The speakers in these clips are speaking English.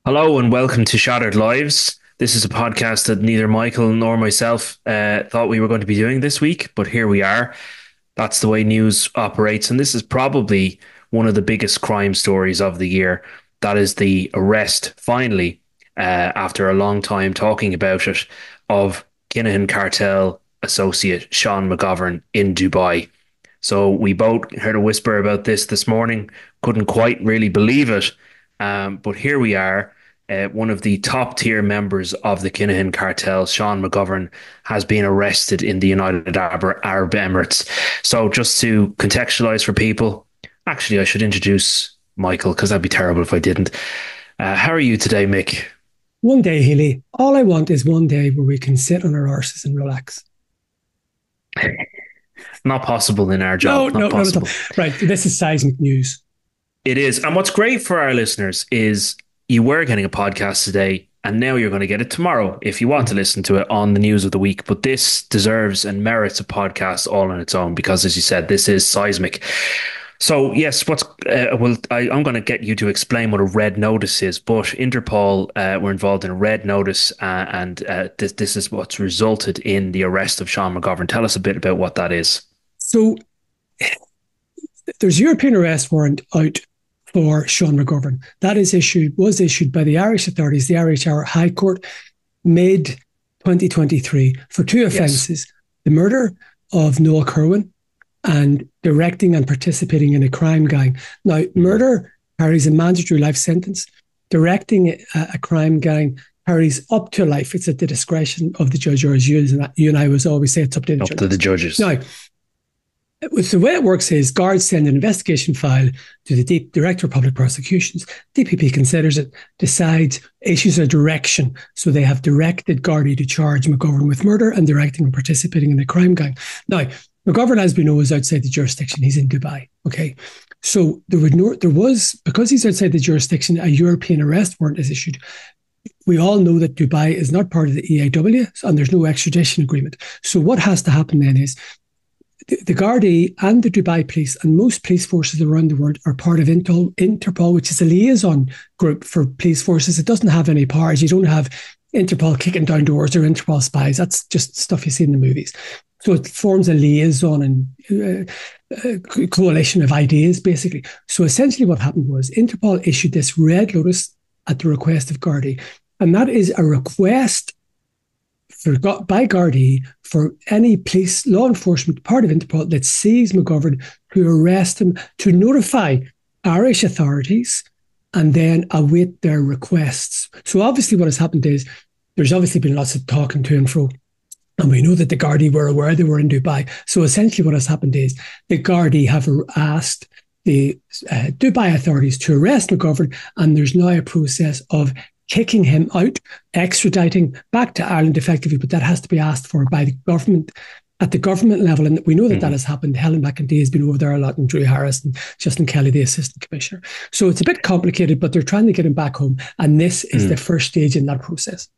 Hello and welcome to Shattered Lives. This is a podcast that neither Michael nor myself thought we were going to be doing this week, but here we are. That's the way news operates, and this is probably one of the biggest crime stories of the year. That is the arrest, finally, after a long time talking about it, of Kinahan cartel associate Sean McGovern in Dubai. So we both heard a whisper about this morning, couldn't quite really believe it. But here we are. One of the top tier members of the Kinahan cartel, Sean McGovern, has been arrested in the United Arab Emirates. So, just to contextualize for people, actually, I should introduce Michael because that'd be terrible if I didn't. How are you today, Mick? One day, Healy, all I want is one day where we can sit on our arses and relax. Not possible in our No, job. no, Not not at all. possible. Right, this is seismic news. It is. And what's great for our listeners is you were getting a podcast today, and now you're going to get it tomorrow if you want to listen to it on the news of the week. But this deserves and merits a podcast all on its own because, as you said, this is seismic. So, yes, I'm going to get you to explain what a red notice is. But Interpol were involved in a red notice, and this is what's resulted in the arrest of Sean McGovern. Tell us a bit about what that is. So, there's a European arrest warrant out for Sean McGovern. That was issued by the Irish authorities, the Irish High Court, mid 2023 for two offences: the murder of Noel Kerwin and directing and participating in a crime gang. Now, murder carries a mandatory life sentence. Directing a crime gang carries up to life. It's at the discretion of the judge, or as you and I was always say, it's up to the judge. Up to the judges. Now, the way it works is guards send an investigation file to the Director of Public Prosecutions. DPP considers it, decides, issues a direction. So they have directed Gardaí to charge McGovern with murder and directing and participating in the crime gang. Now, McGovern, as we know, is outside the jurisdiction. He's in Dubai. Okay. So there was, because he's outside the jurisdiction, a European arrest warrant is issued. We all know that Dubai is not part of the EAW and there's no extradition agreement. So what has to happen then is the Gardaí and the Dubai police and most police forces around the world are part of Interpol, which is a liaison group for police forces. It doesn't have any powers. You don't have Interpol kicking down doors or Interpol spies. That's just stuff you see in the movies. So it forms a liaison and coalition of ideas, basically. So essentially what happened was Interpol issued this red notice at the request of Gardaí. And that is a request by Gardaí for any police, law enforcement, part of Interpol that sees McGovern to arrest him, to notify Irish authorities and then await their requests. So obviously what has happened is there's obviously been lots of talking to and fro. And we know that the Gardaí were aware they were in Dubai. So essentially what has happened is the Gardaí have asked the Dubai authorities to arrest McGovern, and there's now a process of kicking him out, extraditing back to Ireland effectively, but that has to be asked for by the government at the government level. And we know that that has happened. Helen McEntee has been over there a lot, and Drew Harris and Justin Kelly, the assistant commissioner. So it's a bit complicated, but they're trying to get him back home. And this is the first stage in that process.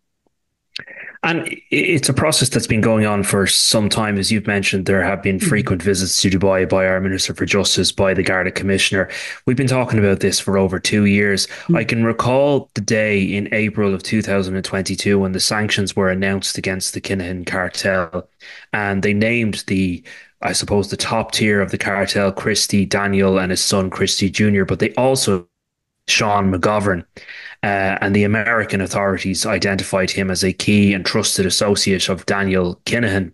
And it's a process that's been going on for some time. As you've mentioned, there have been frequent visits to Dubai by our Minister for Justice, by the Garda Commissioner. We've been talking about this for over 2 years. I can recall the day in April of 2022 when the sanctions were announced against the Kinahan cartel, and they named the top tier of the cartel, Christie, Daniel and his son Christie Jr., but they also Sean McGovern. And the American authorities identified him as a key and trusted associate of Daniel Kinahan.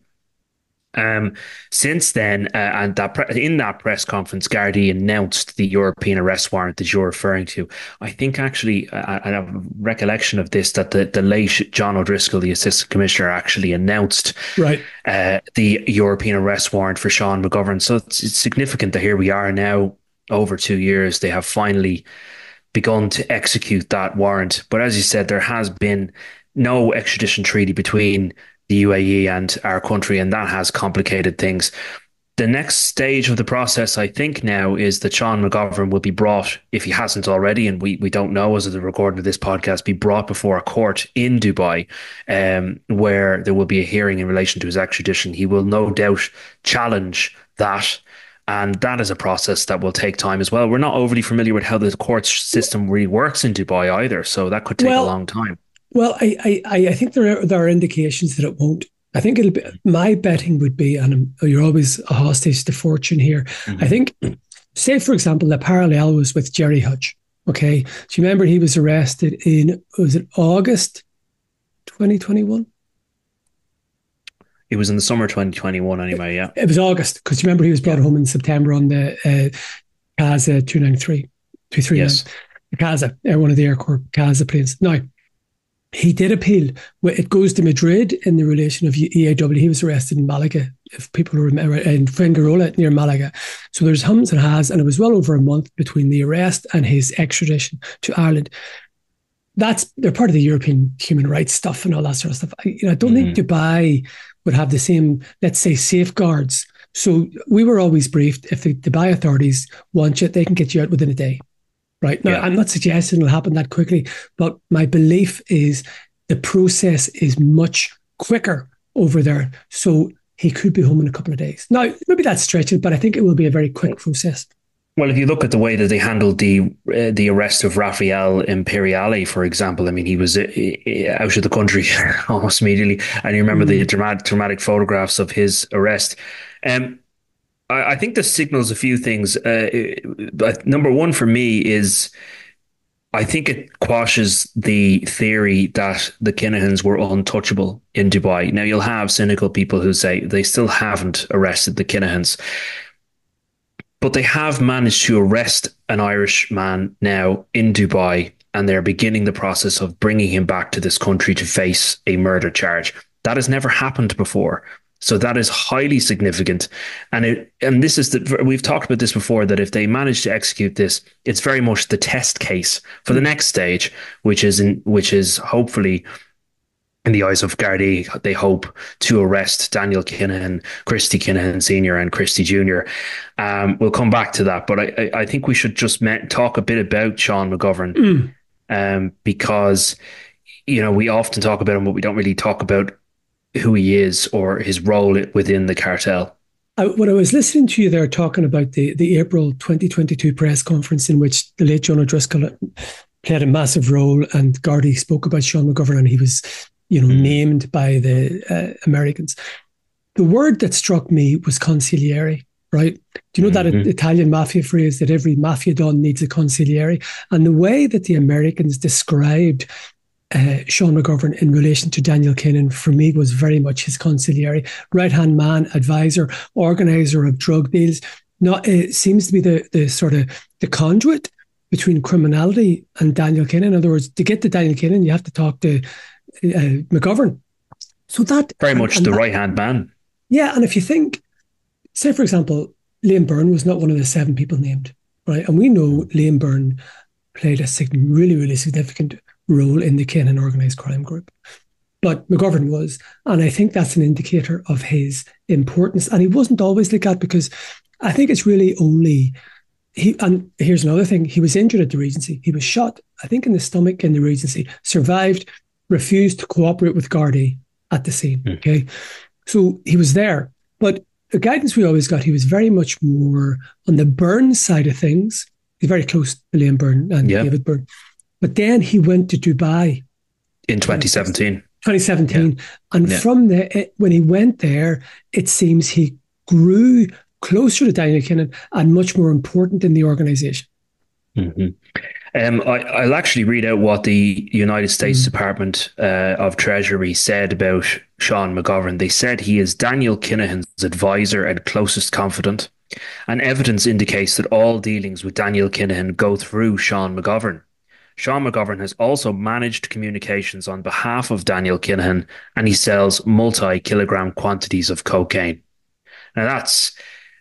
Since then, in that press conference, Gardaí announced the European arrest warrant that you're referring to. I think actually, I have a recollection of this, that the late John O'Driscoll, the Assistant Commissioner, actually announced the European arrest warrant for Sean McGovern. So it's significant that here we are now, over 2 years, they have finally begun to execute that warrant. But as you said, there has been no extradition treaty between the UAE and our country, and that has complicated things. The next stage of the process, I think now, is that Sean McGovern will be brought, if he hasn't already, and we don't know as of the recording of this podcast, be brought before a court in Dubai, where there will be a hearing in relation to his extradition. He will no doubt challenge that. And that is a process that will take time as well. We're not overly familiar with how the court system really works in Dubai either. So that could take a Well, long time. well, I think there are indications that it won't. I think it'll be, my betting would be, and you're always a hostage to fortune here. I Mm-hmm. think, say for example, the parallel was with Jerry Hutch. Okay, do you remember he was arrested in, was it August 2021? It was in the summer 2021 anyway, yeah. It was August, because you remember he was brought Yeah. home in September on the CASA 239. Yes. The CASA, one of the Air Corps CASA planes. Now, he did appeal. It goes to Madrid in the relation of EAW. He was arrested in Malaga, if people remember, in Fuengirola near Malaga. So there's hums and has, and it was well over a month between the arrest and his extradition to Ireland. They're part of the European human rights stuff and all that sort of stuff. I don't think Dubai would have the same, let's say, safeguards. So we were always briefed, if the Dubai authorities want you, they can get you out within a day. Right. Now, I'm not suggesting it'll happen that quickly, but my belief is the process is much quicker over there. So he could be home in a couple of days. Now, maybe that's stretching, but I think it will be a very quick process. Well, if you look at the way that they handled the arrest of Rafael Imperiale, for example, I mean, he was out of the country almost immediately, and you remember the dramatic photographs of his arrest. I think this signals a few things. Number one for me is I think it quashes the theory that the Kinahans were untouchable in Dubai. Now, you'll have cynical people who say they still haven't arrested the Kinahans, but they have managed to arrest an Irish man now in Dubai, and they're beginning the process of bringing him back to this country to face a murder charge. That has never happened before. So that is highly significant. And this is we've talked about this before, that if they manage to execute this, it's very much the test case for the next stage, which is hopefully, in the eyes of Gardaí, they hope to arrest Daniel Kinahan, Christy Kinahan Sr. and Christy Jr. We'll come back to that, but I think we should just talk a bit about Sean McGovern, because, we often talk about him, but we don't really talk about who he is or his role within the cartel. When I was listening to you there talking about the April 2022 press conference in which the late John O'Driscoll played a massive role, and Gardaí spoke about Sean McGovern, and he was named by the Americans. The word that struck me was consigliere, right? Do you know that Italian mafia phrase that every mafia don needs a consigliere? And the way that the Americans described Sean McGovern in relation to Daniel Kinahan, for me, was very much his consigliere, right-hand man, advisor, organizer of drug deals. It seems to be the sort of the conduit between criminality and Daniel Kinahan. In other words, to get to Daniel Kinahan, you have to talk to McGovern. So that very much the right-hand man. Yeah, and if you think, say for example, Liam Byrne was not one of the 7 people named, right? And we know Liam Byrne played a really, really significant role in the Kinahan organised crime group. But McGovern was, and I think that's an indicator of his importance. And he wasn't always like that, because I think it's really only and here's another thing, he was injured at the Regency. He was shot, I think, in the stomach in the Regency, survived, refused to cooperate with Gardaí at the scene. Okay. So he was there. But the guidance we always got, he was very much more on the Byrne side of things. He's very close to Liam Byrne and David Byrne. But then he went to Dubai in 2017. 2017. Yeah. And from there, when he went there, it seems he grew closer to Daniel Kinahan and much more important in the organisation. I'll actually read out what the United States Department of Treasury said about Sean McGovern. They said he is Daniel Kinahan's advisor and closest confidant, and evidence indicates that all dealings with Daniel Kinahan go through Sean McGovern. Sean McGovern has also managed communications on behalf of Daniel Kinahan, and he sells multi-kilogram quantities of cocaine. Now that's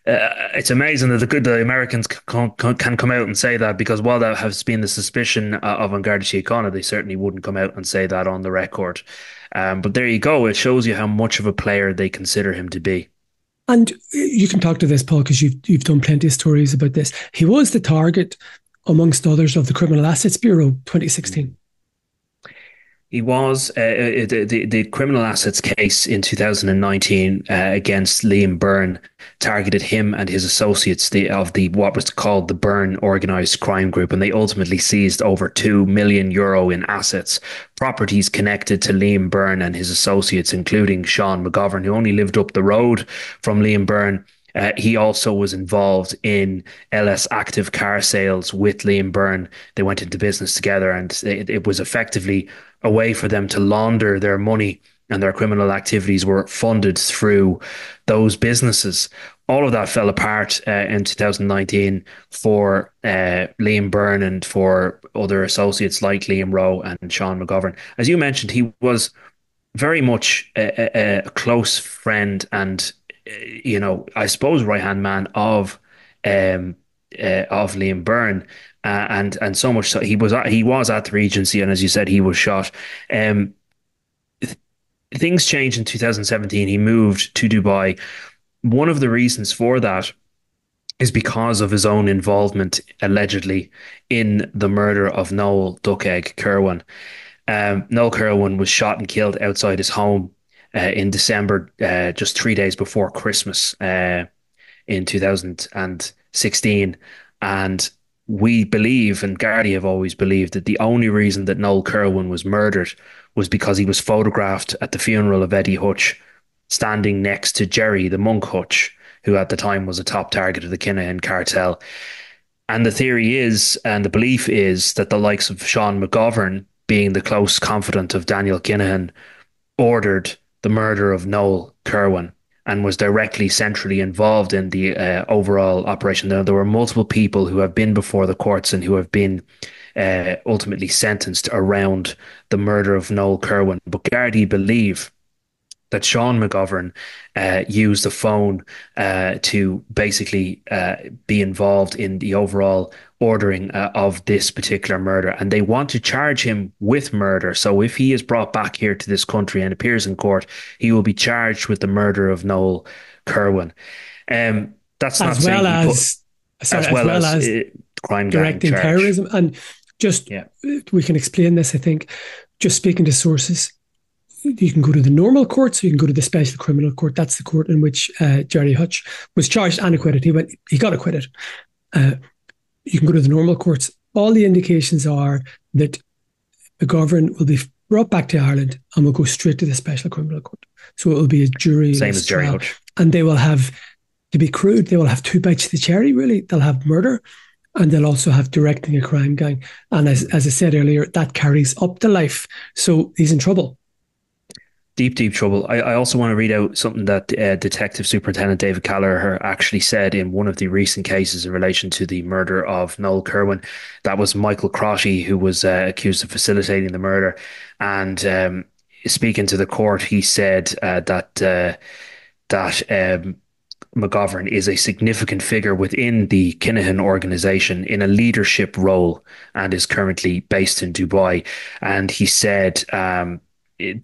it's amazing that the Americans can come out and say that, because while that has been the suspicion of An Garda Síochána, they certainly wouldn't come out and say that on the record. But there you go. It shows you how much of a player they consider him to be. And you can talk to this, Paul, because you've done plenty of stories about this. He was the target, amongst others, of the Criminal Assets Bureau 2016. He was the criminal assets case in 2019 against Liam Byrne targeted him and his associates of the what was called the Byrne Organised Crime Group, and they ultimately seized over €2 million in assets, properties connected to Liam Byrne and his associates, including Sean McGovern, who only lived up the road from Liam Byrne. He also was involved in LS Active car sales with Liam Byrne. They went into business together, and it was effectively a way for them to launder their money, and their criminal activities were funded through those businesses. All of that fell apart in 2019 for Liam Byrne and for other associates like Liam Rowe and Sean McGovern. As you mentioned, he was very much a close friend and, I suppose, right hand man of Liam Byrne, and so much so he was at the Regency, and as you said, he was shot. Um, Things changed in 2017. He moved to Dubai. One of the reasons for that is because of his own involvement, allegedly, in the murder of Noel Duckegg Kerwin. Noel Kerwin was shot and killed outside his home in December, just 3 days before Christmas in 2016. And we believe, and Gardaí have always believed, that the only reason that Noel Kerwin was murdered was because he was photographed at the funeral of Eddie Hutch, standing next to Jerry, the monk Hutch, who at the time was a top target of the Kinahan cartel. And the theory is, and the belief is, that the likes of Sean McGovern, being the close confidant of Daniel Kinahan, ordered the murder of Noel Kerwin and was directly centrally involved in the overall operation. There were multiple people who have been before the courts and who have been ultimately sentenced around the murder of Noel Kerwin. But Gardaí believe that Sean McGovern used the phone to basically be involved in the overall ordering of this particular murder. And they want to charge him with murder. So if he is brought back here to this country and appears in court, he will be charged with the murder of Noel Kerwin. That's not as well saying as, sorry, as well as crime directing terrorism. And just, we can explain this, I think, just speaking to sources. You can go to the normal court, so you can go to the special criminal court. That's the court in which Jerry Hutch was charged and acquitted. He got acquitted. You can go to the normal courts. All the indications are that McGovern will be brought back to Ireland and will go straight to the special criminal court. So it will be a jury. Same as Jerry Hutch. And they will have, to be crude, they will have two bites of the cherry, really. They'll have murder and they'll also have directing a crime gang. And as I said earlier, that carries up to life. So he's in trouble. Deep trouble. I also want to read out something that Detective Superintendent David Callagher actually said in one of the recent cases in relation to the murder of Noel Kerwin. That was Michael Crotty, who was accused of facilitating the murder. And speaking to the court, he said that McGovern is a significant figure within the Kinahan organization in a leadership role and is currently based in Dubai. And he said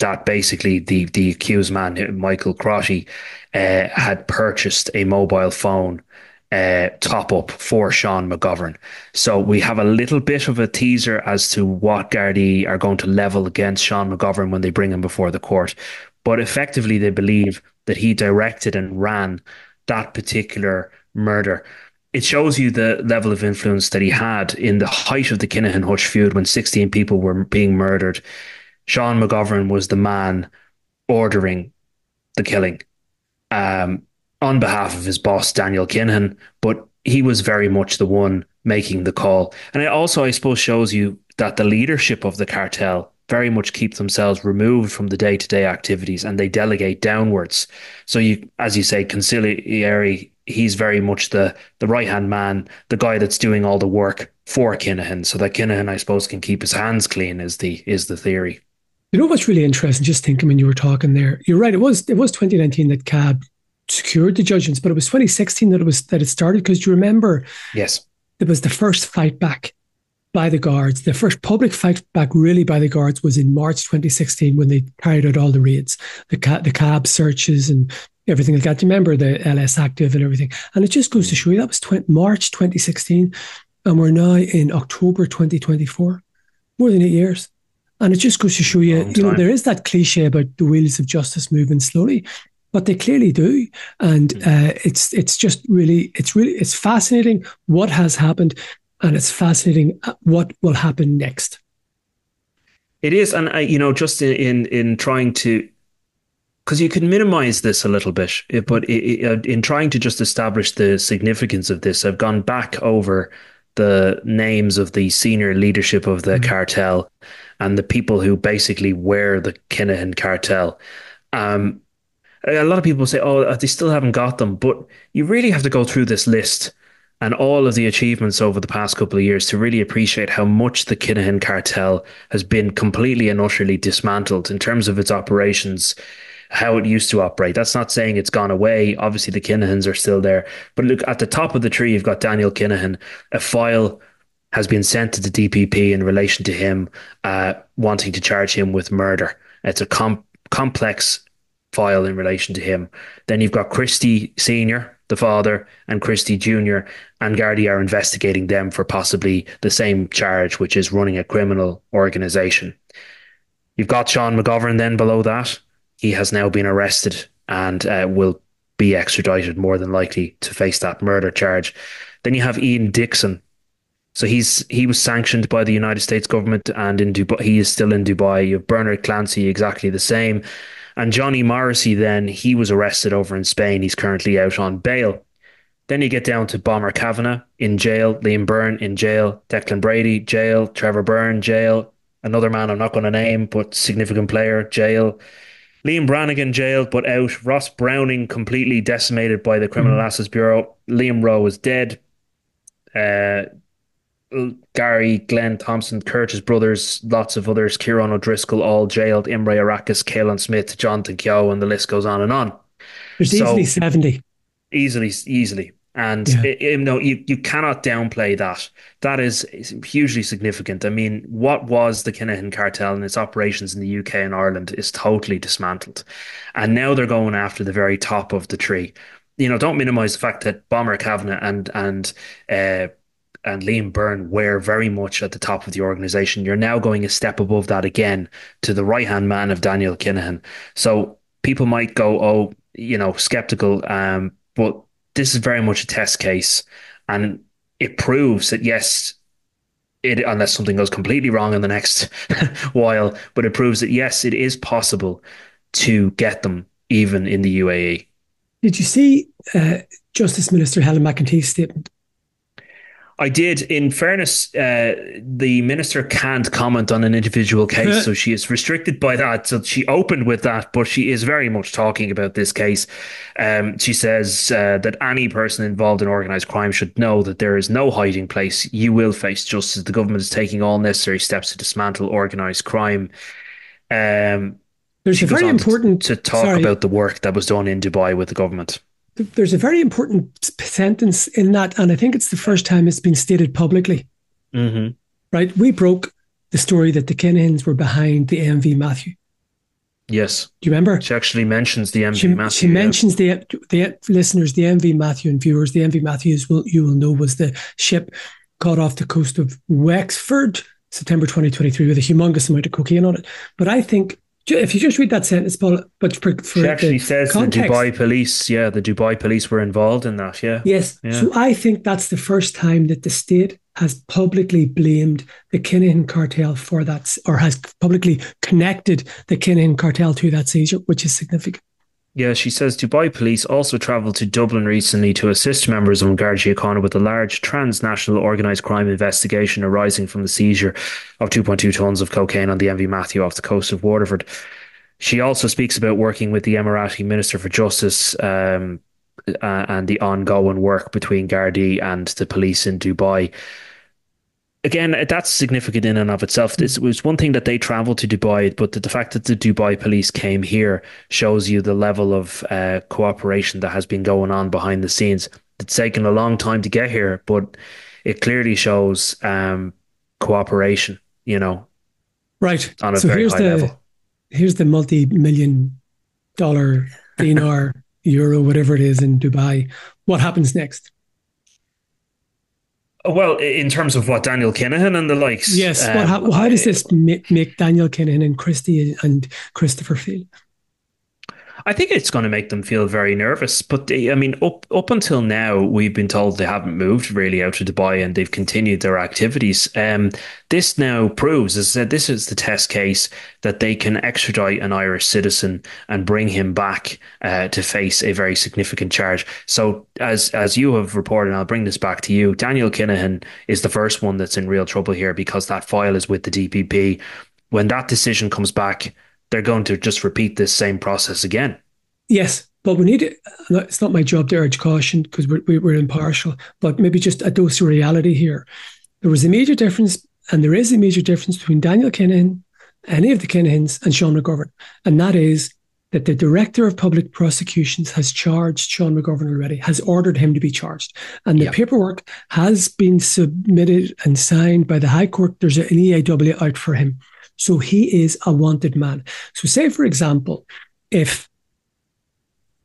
that basically the accused man, Michael Crotty, had purchased a mobile phone top up for Sean McGovern. So we have a little bit of a teaser as to what Gardaí are going to level against Sean McGovern when they bring him before the court. But effectively, they believe that he directed and ran that particular murder. It shows you the level of influence that he had in the height of the Kinahan Hutch feud when 16 people were being murdered. Sean McGovern was the man ordering the killing on behalf of his boss, Daniel Kinahan, but he was very much the one making the call. And it also, I suppose, shows you that the leadership of the cartel very much keep themselves removed from the day-to-day activities and they delegate downwards. So you, as you say, conciliary, he's very much the right-hand man, the guy that's doing all the work for Kinahan, so that Kinahan, I suppose, can keep his hands clean is the theory. You know what's really interesting, just thinking when you were talking there, you're right, it was 2019 that CAB secured the judgments, but it was 2016 that it started, because you remember, yes, it was the first fight back by the guards. The first public fight back really by the guards was in March 2016 when they carried out all the raids, the CAB searches and everything like that. Do you remember the LS Active and everything? And it just goes to show you that was March 2016 and we're now in October 2024, more than 8 years. And it just goes to show you, Long time. there is that cliche about the wheels of justice moving slowly, but they clearly do. And it's just really, it's fascinating what has happened, and it's fascinating what will happen next. It is, and just in trying to, because you can minimize this a little bit, but in trying to just establish the significance of this, I've gone back over the names of the senior leadership of the cartel and the people who basically wear the Kinahan cartel. Um, a lot of people say, "Oh, they still haven't got them," but you really have to go through this list and all of the achievements over the past couple of years to really appreciate how much the Kinahan cartel has been completely and utterly dismantled in terms of its operations, how it used to operate. That's not saying it's gone away. Obviously, the Kinahans are still there. But look, at the top of the tree, you've got Daniel Kinahan. A file has been sent to the DPP in relation to him wanting to charge him with murder. It's a complex file in relation to him. Then you've got Christie Sr., the father, and Christie Jr., and Gardaí are investigating them for possibly the same charge, which is running a criminal organisation. You've got Sean McGovern then below that. He has now been arrested and will be extradited more than likely to face that murder charge. Then you have Ian Dixon. So he was sanctioned by the United States government, and in Dubai, he is still in Dubai. You have Bernard Clancy, exactly the same. And Johnny Morrissey, then he was arrested over in Spain. He's currently out on bail. Then you get down to Bomber Kavanagh in jail, Liam Byrne in jail, Declan Brady, jail, Trevor Byrne, jail, another man I'm not going to name, but significant player, jail. Liam Brannigan jailed but out. Ross Browning completely decimated by the Criminal Assets Bureau. Liam Rowe is dead. Uh, Gary, Glenn Thompson, Curtis brothers, lots of others, Kieran O'Driscoll, all jailed. Imre Arakis, Caelan Smith, Jonathan Keogh, and the list goes on and on. There's easily 70. Easily. And Yeah. you cannot downplay that. That is hugely significant. I mean, what was the Kinahan cartel and its operations in the UK and Ireland is totally dismantled. And now they're going after the very top of the tree. Don't minimize the fact that Bomber Kavanagh and Liam Byrne were very much at the top of the organization. You're now going a step above that again to the right-hand man of Daniel Kinahan. So people might go, skeptical, but this is very much a test case, and it proves that yes, unless something goes completely wrong in the next while, but it proves that yes, it is possible to get them even in the UAE. Did you see Justice Minister Helen McEntee's statement? I did. In fairness, the minister can't comment on an individual case, so she is restricted by that. So she opened with that, but she is very much talking about this case. She says that any person involved in organised crime should know that there is no hiding place. You will face justice. The government is taking all necessary steps to dismantle organised crime. There's a very important to talk about the work that was done in Dubai with the government. There's a very important sentence in that, and I think it's the first time it's been stated publicly. Mm-hmm. Right? We broke the story that the Kinahans were behind the MV Matthew. Yes. Do you remember? She actually mentions the MV Matthew. She mentions the listeners, the MV Matthew and viewers. The MV Matthew, you will know, was the ship caught off the coast of Wexford, September 2023, with a humongous amount of cocaine on it. But I think, if you just read that sentence, Paul, but for she actually says context, the Dubai police were involved in that. Yeah. Yes. Yeah. So I think that's the first time that the state has publicly blamed the Kinahan cartel for that, or has publicly connected the Kinahan cartel to that seizure, which is significant. Yeah, she says Dubai police also travelled to Dublin recently to assist members of Garda Síochána with a large transnational organised crime investigation arising from the seizure of 2.2 tonnes of cocaine on the MV Matthew off the coast of Waterford. She also speaks about working with the Emirati Minister for Justice and the ongoing work between Gardaí and the police in Dubai. Again, that's significant in and of itself. It was one thing that they travelled to Dubai, but the fact that the Dubai police came here shows you the level of cooperation that has been going on behind the scenes. It's taken a long time to get here, but it clearly shows cooperation, right, on a very high level. Here's the multi-million-dollar dinar, euro, whatever it is in Dubai. What happens next? Well, in terms of what Daniel Kinahan and the likes, Yes. How does this make Daniel Kinahan and Christie and Christopher feel? I think it's going to make them feel very nervous. But I mean, up until now, we've been told they haven't moved really out of Dubai and they've continued their activities. This now proves, as I said, this is the test case that they can extradite an Irish citizen and bring him back to face a very significant charge. So, as you have reported, and I'll bring this back to you, Daniel Kinahan is the first one that's in real trouble here because that file is with the DPP. When that decision comes back, they're going to just repeat this same process again. Yes, but we need to, it's not my job to urge caution because we're impartial, but maybe just a dose of reality here. There was a major difference, and there is a major difference between Daniel Kinahan, any of the Kinahans, and Sean McGovern. And that is that the Director of Public Prosecutions has charged Sean McGovern already, has ordered him to be charged. And the paperwork has been submitted and signed by the High Court. There's an EAW out for him. So he is a wanted man. So say, for example, if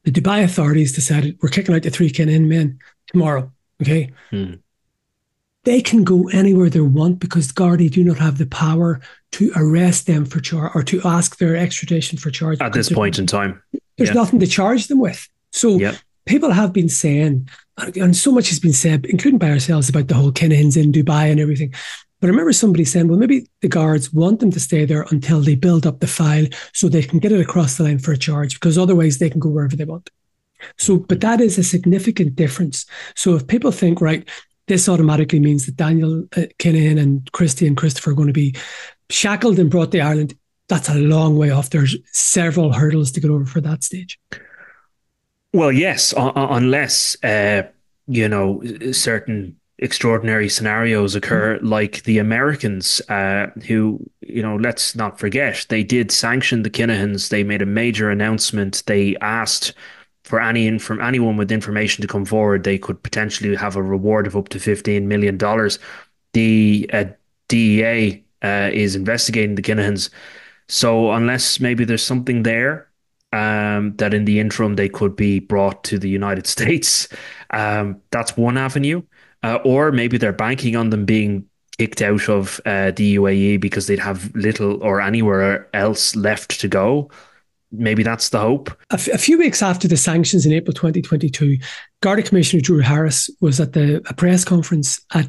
the Dubai authorities decided we're kicking out the three Kinahan men tomorrow, okay? They can go anywhere they want because Gardaí do not have the power to arrest them for charge or to ask their extradition for charge. At this point in time. There's nothing to charge them with. So people have been saying, and so much has been said, including by ourselves, about the whole Kinahans in Dubai and everything. But I remember somebody saying, well, maybe the guards want them to stay there until they build up the file so they can get it across the line for a charge, because otherwise they can go wherever they want. So, but that is a significant difference. So if people think, right, this automatically means that Daniel Kinahan and Christie and Christopher are going to be shackled and brought to Ireland, that's a long way off. There's several hurdles to get over for that stage. Well, yes, unless, certain extraordinary scenarios occur, like the Americans, who, let's not forget, they did sanction the Kinahans. They made a major announcement. They asked for from anyone with information to come forward. They could potentially have a reward of up to $15 million. The DEA is investigating the Kinahans. So unless maybe there's something there, that in the interim they could be brought to the United States, that's one avenue. Or maybe they're banking on them being kicked out of the UAE because they'd have little or anywhere else left to go. Maybe that's the hope. A few weeks after the sanctions in April 2022, Garda Commissioner Drew Harris was at a press conference at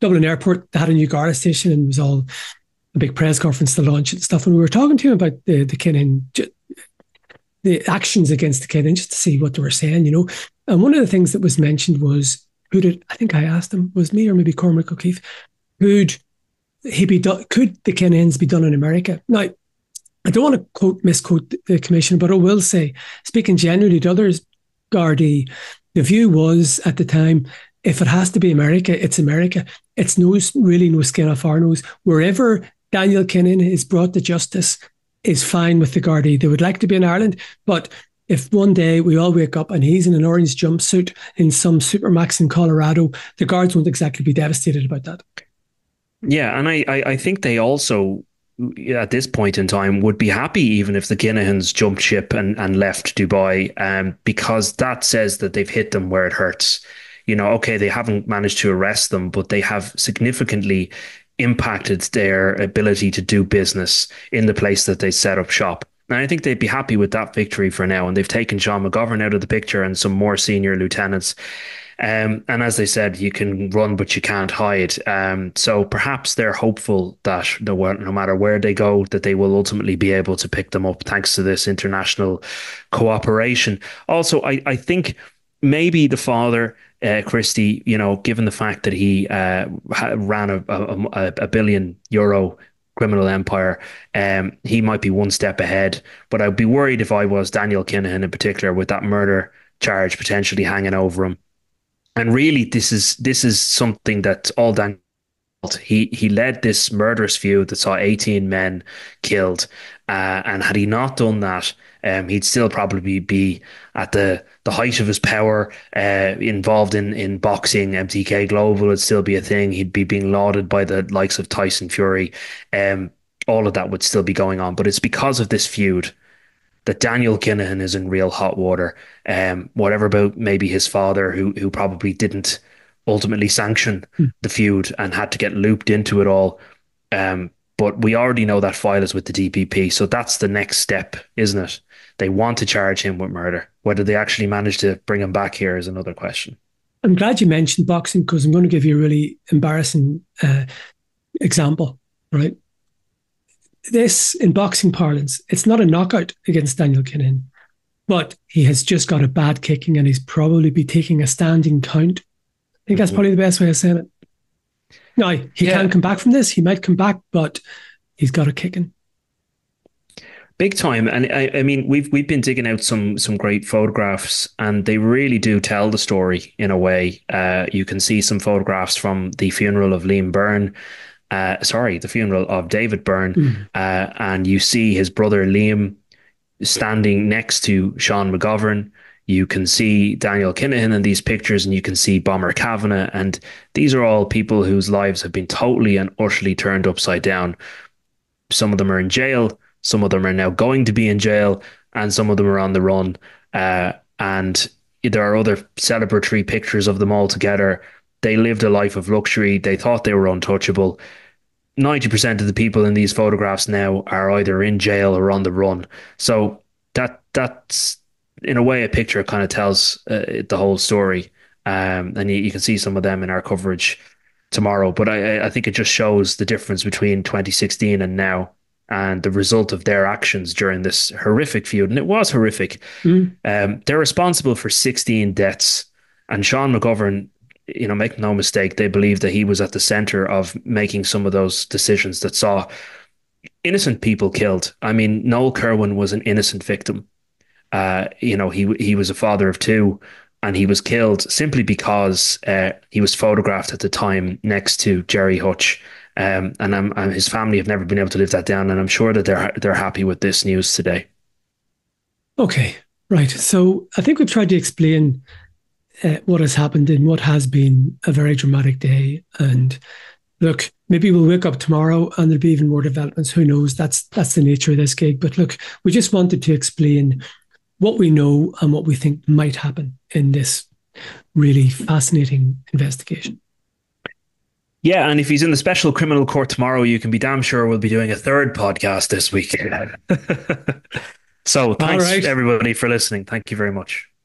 Dublin Airport. They had a new Garda station and it was all a big press conference to launch it and stuff. And we were talking to him about the Kinahan, the actions against the Kinahan, just to see what they were saying, And one of the things that was mentioned was, I think I asked him, was me or maybe Cormac O'Keefe, could the Kinahans be done in America? Now, I don't want to misquote the commission, but I will say, speaking generally to others, Gardaí, the view was at the time, if it has to be America, it's America. It's really no skin off our nose. Wherever Daniel Kinahan is brought to justice is fine with the Gardaí. They would like to be in Ireland, but if one day we all wake up and he's in an orange jumpsuit in some supermax in Colorado, the guards won't exactly be devastated about that. Yeah, and I think they also, at this point in time, would be happy even if the Kinahans jumped ship and left Dubai, because that says that they've hit them where it hurts. Okay, they haven't managed to arrest them, but they have significantly impacted their ability to do business in the place that they set up shop. And I think they'd be happy with that victory for now. And they've taken Sean McGovern out of the picture and some more senior lieutenants. And as they said, you can run, but you can't hide. So perhaps they're hopeful that no matter where they go, that they will ultimately be able to pick them up thanks to this international cooperation. Also, I think maybe the father, Christie, given the fact that he ran a €1 billion criminal empire, he might be one step ahead. But I'd be worried if I was Daniel Kinahan in particular, with that murder charge potentially hanging over him. And really, this is something that all Daniel, he led this murderous feud that saw 18 men killed, and had he not done that, he'd still probably be at the height of his power, involved in boxing. MTK Global would still be a thing. He'd be being lauded by the likes of Tyson Fury. All of that would still be going on. But it's because of this feud that Daniel Kinahan is in real hot water. Whatever about maybe his father, who probably didn't ultimately sanction Hmm. the feud and had to get looped into it all. But we already know that file is with the DPP, so that's the next step, isn't it? They want to charge him with murder. Whether they actually manage to bring him back here is another question. I'm glad you mentioned boxing because I'm going to give you a really embarrassing example, right? This, in boxing parlance, it's not a knockout against Daniel Kinahan, but he has just got a bad kicking and he's probably be taking a standing count. I think that's Mhm. probably the best way of saying it. Now, he can Yeah, come back from this. He might come back, but he's got a kicking. big time. And I mean, we've been digging out some great photographs, and they really do tell the story in a way. You can see some photographs from the funeral of Liam Byrne. Sorry, the funeral of David Byrne, Mm. and you see his brother Liam standing next to Sean McGovern. You can see Daniel Kinahan in these pictures, and you can see Bomber Kavanagh. And these are all people whose lives have been totally and utterly turned upside down. Some of them are in jail, some of them are now going to be in jail, and some of them are on the run. And there are other celebratory pictures of them all together. They lived a life of luxury. They thought they were untouchable. 90% of the people in these photographs now are either in jail or on the run. So that's in a way a picture kind of tells the whole story. And you can see some of them in our coverage tomorrow. But I think it just shows the difference between 2016 and now, and the result of their actions during this horrific feud. And it was horrific. Mm. They're responsible for 16 deaths. And Sean McGovern, make no mistake, they believe that he was at the center of making some of those decisions that saw innocent people killed. I mean, Noel Kerwin was an innocent victim. He was a father of two, and he was killed simply because he was photographed at the time next to Jerry Hutch. And his family have never been able to live that down, and I'm sure that they're happy with this news today. Okay, right. So I think we've tried to explain what has happened in what has been a very dramatic day. And look, maybe we'll wake up tomorrow and there'll be even more developments. Who knows? That's the nature of this gig. But look, we just wanted to explain what we know and what we think might happen in this really fascinating investigation. Yeah, and if he's in the special criminal court tomorrow, you can be damn sure we'll be doing a third podcast this week. So All thanks right. everybody for listening. Thank you very much.